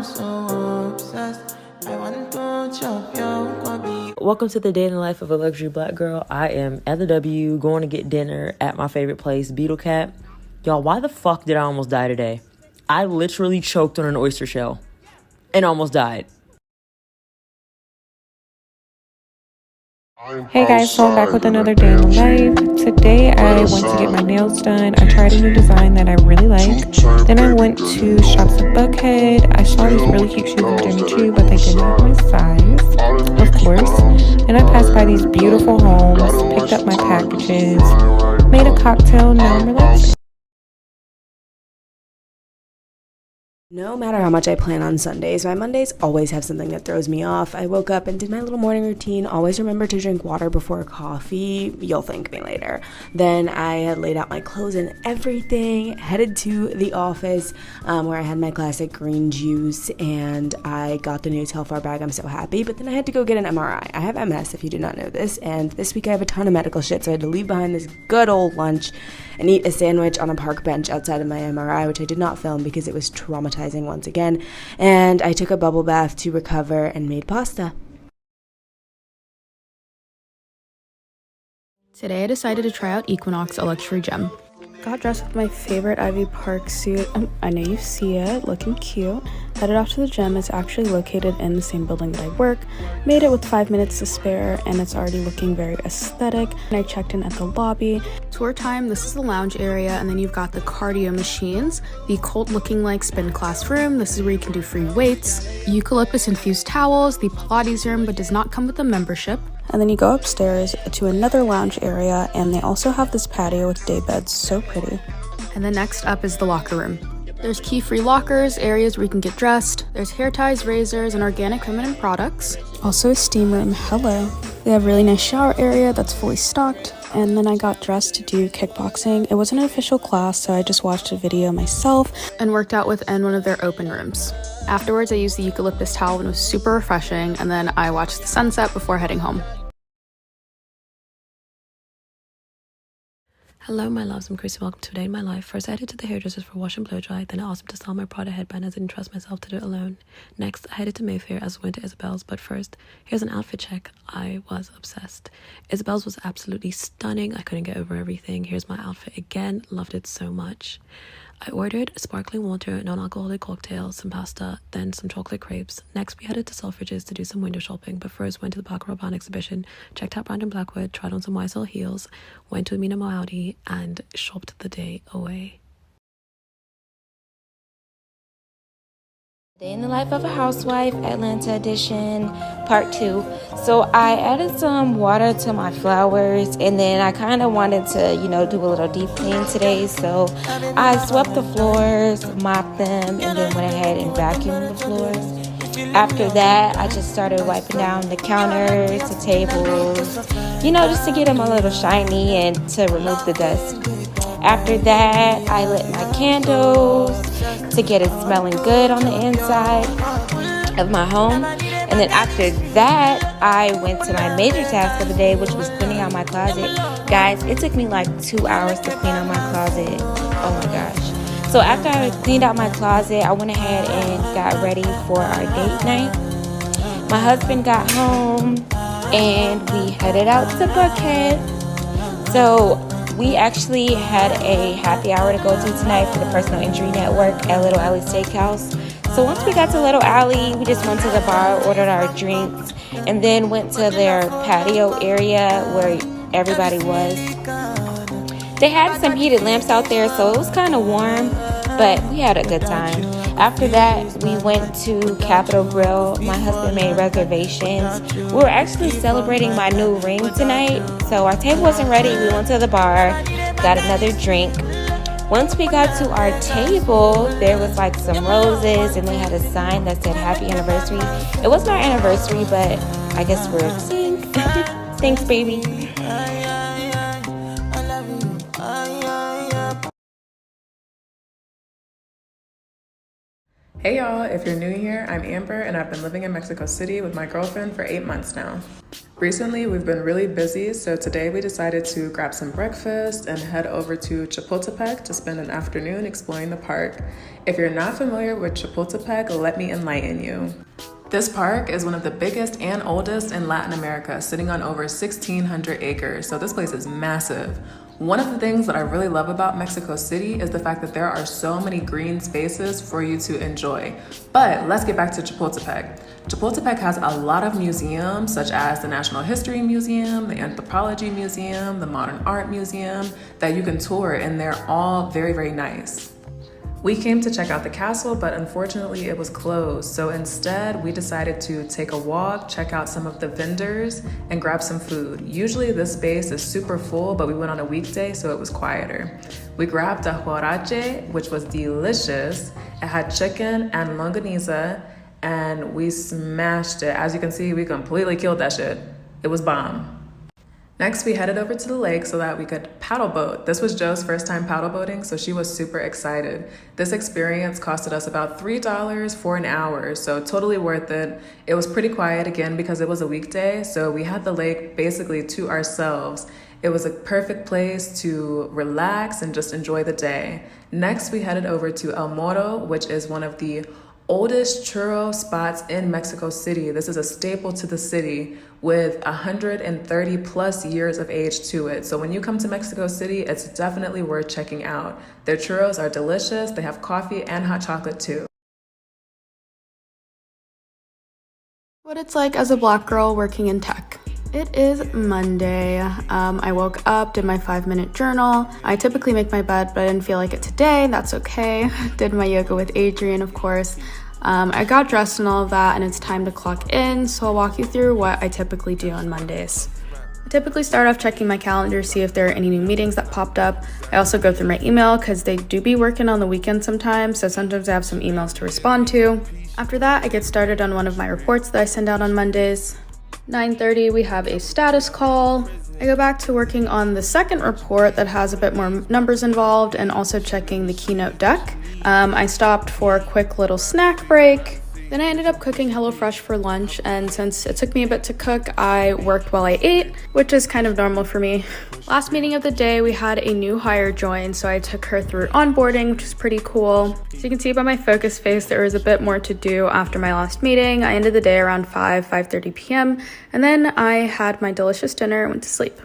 Welcome to the day in the life of a luxury black girl. I am at the W, going to get dinner at my favorite place, Beetle Cat. Y'all, why the fuck did I almost die today? I literally choked on an oyster shell and almost died. Hey guys, so I'm back with another day in the life. Today I went to get my nails done. I tried a new design that I really like. Then I went to Shops at Buckhead. I saw these really cute shoes in Jimmy Choo, but they didn't have my size, of course. Then I passed by these beautiful homes, picked up my packages, made a cocktail, now I'm relaxing. No matter how much I plan on Sundays, my Mondays always have something that throws me off. I woke up and did my little morning routine. Always remember to drink water before coffee. You'll thank me later. Then I had laid out my clothes and everything, headed to the office where I had my classic green juice, and I got the new Telfar bag. I'm so happy. But then I had to go get an MRI. I have MS, if you did not know this, and this week I have a ton of medical shit, so I had to leave behind this good old lunch and eat a sandwich on a park bench outside of my MRI, which I did not film because it was traumatizing once again, and I took a bubble bath to recover and made pasta. Today I decided to try out Equinox, a luxury gem. Got dressed with my favorite Ivy Park suit. I know you see it, looking cute. Headed off to the gym. It's actually located in the same building that I work. Made it with 5 minutes to spare, and it's already looking very aesthetic. And I checked in at the lobby. Tour time, this is the lounge area, and then you've got the cardio machines, the cult looking like spin class room. This is where you can do free weights, eucalyptus infused towels, the Pilates room, but does not come with a membership. And then you go upstairs to another lounge area, and they also have this patio with day beds, so pretty. And then next up is the locker room. There's key-free lockers, areas where you can get dressed. There's hair ties, razors, and organic feminine products. Also a steam room, hello. They have a really nice shower area that's fully stocked. And then I got dressed to do kickboxing. It wasn't an official class, so I just watched a video myself and worked out within one of their open rooms. Afterwards, I used the eucalyptus towel and it was super refreshing, and then I watched the sunset before heading home. Hello my loves, I'm Chrissy. Welcome to a day in my life. First I headed to the hairdressers for wash and blow dry, then I asked them to style my Prada headband as I didn't trust myself to do it alone. Next I headed to Mayfair as I went to Isabel's, but first here's an outfit check. I was obsessed. Isabel's was absolutely stunning. I couldn't get over everything. Here's my outfit again, loved it so much. I ordered sparkling water, non-alcoholic cocktail, some pasta, then some chocolate crepes. Next, we headed to Selfridges to do some window shopping, but first went to the Black Rabanne exhibition, checked out Brandon Blackwood, tried on some YSL heels, went to Amina Moaudi, and shopped the day away. Day in the Life of a Housewife, Atlanta edition, part 2. So I added some water to my flowers, and then I kind of wanted to, do a little deep clean today. So I swept the floors, mopped them, and then went ahead and vacuumed the floors. After that, I just started wiping down the counters, the tables, just to get them a little shiny and to remove the dust. After that, I lit my candles to get it smelling good on the inside of my home. And then after that, I went to my major task of the day, which was cleaning out my closet. Guys, it took me like 2 hours to clean out my closet. Oh my gosh. So after I cleaned out my closet, I went ahead and got ready for our date night. My husband got home and we headed out to Buckhead. So we actually had a happy hour to go to tonight for the Personal Injury Network at Little Alley Steakhouse. So once we got to Little Alley, we just went to the bar, ordered our drinks, and then went to their patio area where everybody was. They had some heated lamps out there, so it was kind of warm, but we had a good time. After that, we went to Capitol Grill. My husband made reservations. We were actually celebrating my new ring tonight, so our table wasn't ready. We went to the bar, got another drink. Once we got to our table, there was like some roses, and they had a sign that said happy anniversary. It wasn't our anniversary, but I guess we're seeing. Thanks, baby. Hey y'all, if you're new here, I'm Amber and I've been living in Mexico City with my girlfriend for 8 months now. Recently, we've been really busy, so today we decided to grab some breakfast and head over to Chapultepec to spend an afternoon exploring the park. If you're not familiar with Chapultepec, let me enlighten you. This park is one of the biggest and oldest in Latin America, sitting on over 1,600 acres, so this place is massive. One of the things that I really love about Mexico City is the fact that there are so many green spaces for you to enjoy. But let's get back to Chapultepec. Chapultepec has a lot of museums, such as the National History Museum, the Anthropology Museum, the Modern Art Museum, that you can tour, and they're all very, very nice. We came to check out the castle, but unfortunately it was closed. So instead, we decided to take a walk, check out some of the vendors, and grab some food. Usually this space is super full, but we went on a weekday, so it was quieter. We grabbed a huarache, which was delicious. It had chicken and longaniza, and we smashed it. As you can see, we completely killed that shit. It was bomb. Next, we headed over to the lake so that we could paddle boat. This was Joe's first time paddle boating, so she was super excited. This experience costed us about $3 for an hour, so totally worth it. It was pretty quiet again because it was a weekday, so we had the lake basically to ourselves. It was a perfect place to relax and just enjoy the day. Next, we headed over to El Moro, which is one of the oldest churro spots in Mexico City. This is a staple to the city with 130 plus years of age to it. So when you come to Mexico City, it's definitely worth checking out. Their churros are delicious. They have coffee and hot chocolate too. What it's like as a Black girl working in tech. It is Monday. I woke up, did my 5-minute journal. I typically make my bed, but I didn't feel like it today. That's okay. Did my yoga with Adrian, of course. I got dressed and all of that, and it's time to clock in, so I'll walk you through what I typically do on Mondays. I typically start off checking my calendar to see if there are any new meetings that popped up. I also go through my email because they do be working on the weekend sometimes, so sometimes I have some emails to respond to. After that, I get started on one of my reports that I send out on Mondays. 9:30, we have a status call. I go back to working on the second report that has a bit more numbers involved and also checking the keynote deck. I stopped for a quick little snack break. Then I ended up cooking HelloFresh for lunch, and since it took me a bit to cook, I worked while I ate, which is kind of normal for me. Last meeting of the day, we had a new hire join, so I took her through onboarding, which is pretty cool. As you can see by my focus face, there was a bit more to do after my last meeting. I ended the day around 5:30 p.m., and then I had my delicious dinner and went to sleep.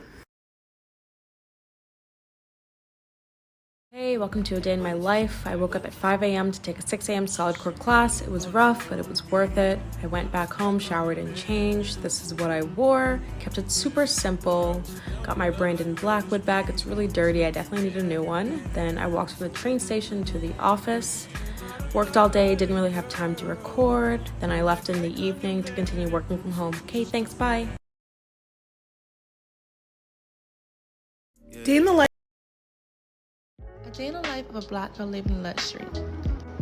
Hey, welcome to a day in my life. I woke up at 5 a.m. to take a 6 a.m. solid core class. It was rough, but it was worth it. I went back home, showered and changed. This is what I wore. Kept it super simple. Got my Brandon Blackwood bag. It's really dirty. I definitely need a new one. Then I walked from the train station to the office. Worked all day, didn't really have time to record. Then I left in the evening to continue working from home. Okay, thanks, bye. Day in the life. A day in the life of a Black girl living in luxury.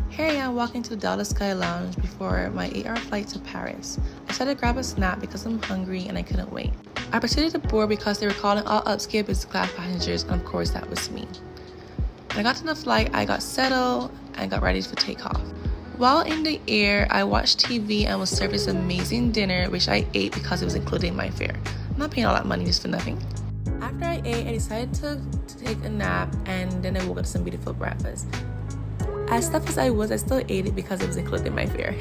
Here I am walking to the Delta Sky Lounge before my 8-hour flight to Paris. I decided to grab a snack because I'm hungry and I couldn't wait. I proceeded to board because they were calling all upscale business class passengers, and of course that was me. When I got to the flight, I got settled and got ready for takeoff. While in the air, I watched TV and was served this amazing dinner, which I ate because it was included in my fare. I'm not paying all that money just for nothing. After I ate, I decided to take a nap, and then I woke up to some beautiful breakfast. As tough as I was, I still ate it because it was included in my fare.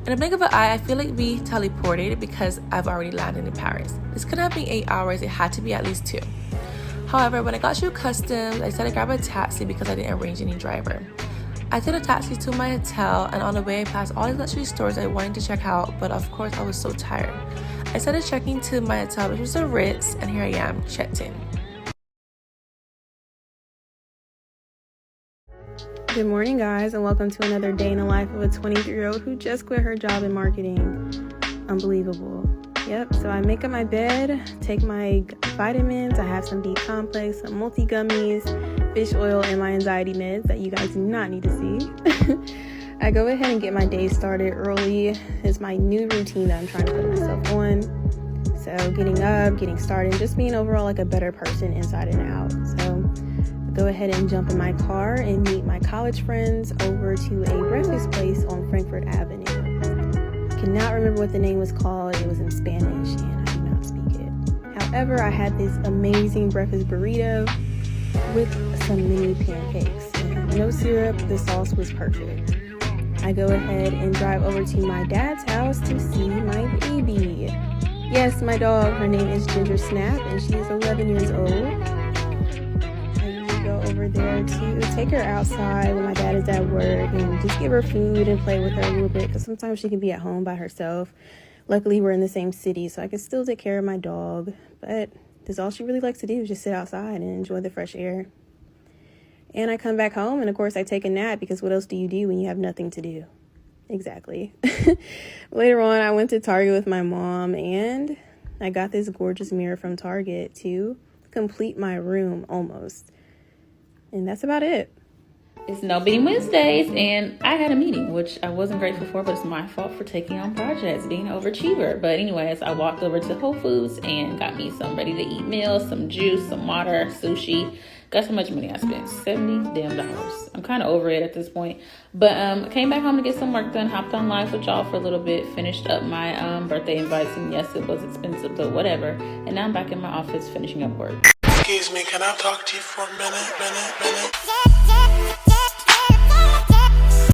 In a blink of an eye, I feel like we teleported because I've already landed in Paris. This couldn't have been 8 hours, it had to be at least 2. However, when I got through customs, I decided to grab a taxi because I didn't arrange any driver. I took a taxi to my hotel, and on the way I passed all these luxury stores I wanted to check out, but of course I was so tired. I started checking to my hotel, which was the Ritz, and here I am, checked in. Good morning, guys, and welcome to another day in the life of a 23-year-old who just quit her job in marketing. Unbelievable. Yep, so I make up my bed, take my vitamins, I have some B-complex, some multi-gummies, fish oil, and my anxiety meds that you guys do not need to see. I go ahead and get my day started early. It's my new routine that I'm trying to put myself on. So getting up, getting started, just being overall like a better person inside and out. So go ahead and jump in my car and meet my college friends over to a breakfast place on Frankfurt Avenue. I cannot remember what the name was called. It was in Spanish, and I However, I had this amazing breakfast burrito with some mini pancakes. And no syrup, the sauce was perfect. I go ahead and drive over to my dad's house to see my baby. Yes, my dog, her name is Ginger Snap, and she's 11 years old. I usually go over there to take her outside when my dad is at work and just give her food and play with her a little bit, because sometimes she can be at home by herself. Luckily, we're in the same city, so I can still take care of my dog, but that's all she really likes to do is just sit outside and enjoy the fresh air. And I come back home, and of course I take a nap, because what else do you do when you have nothing to do? Exactly. Later on, I went to Target with my mom, and I got this gorgeous mirror from Target to complete my room almost. And that's about it. It's No Beating Wednesdays, and I had a meeting, which I wasn't grateful for, but it's my fault for taking on projects, being an overachiever. But anyways, I walked over to Whole Foods and got me some ready-to-eat meals, some juice, some water, sushi. Guess how much money I spent? $70 damn. I'm kind of over it at this point. But I came back home to get some work done, hopped on live with y'all for a little bit, finished up my birthday invites, and yes, it was expensive, but whatever. And now I'm back in my office finishing up work. Excuse me, can I talk to you for a minute?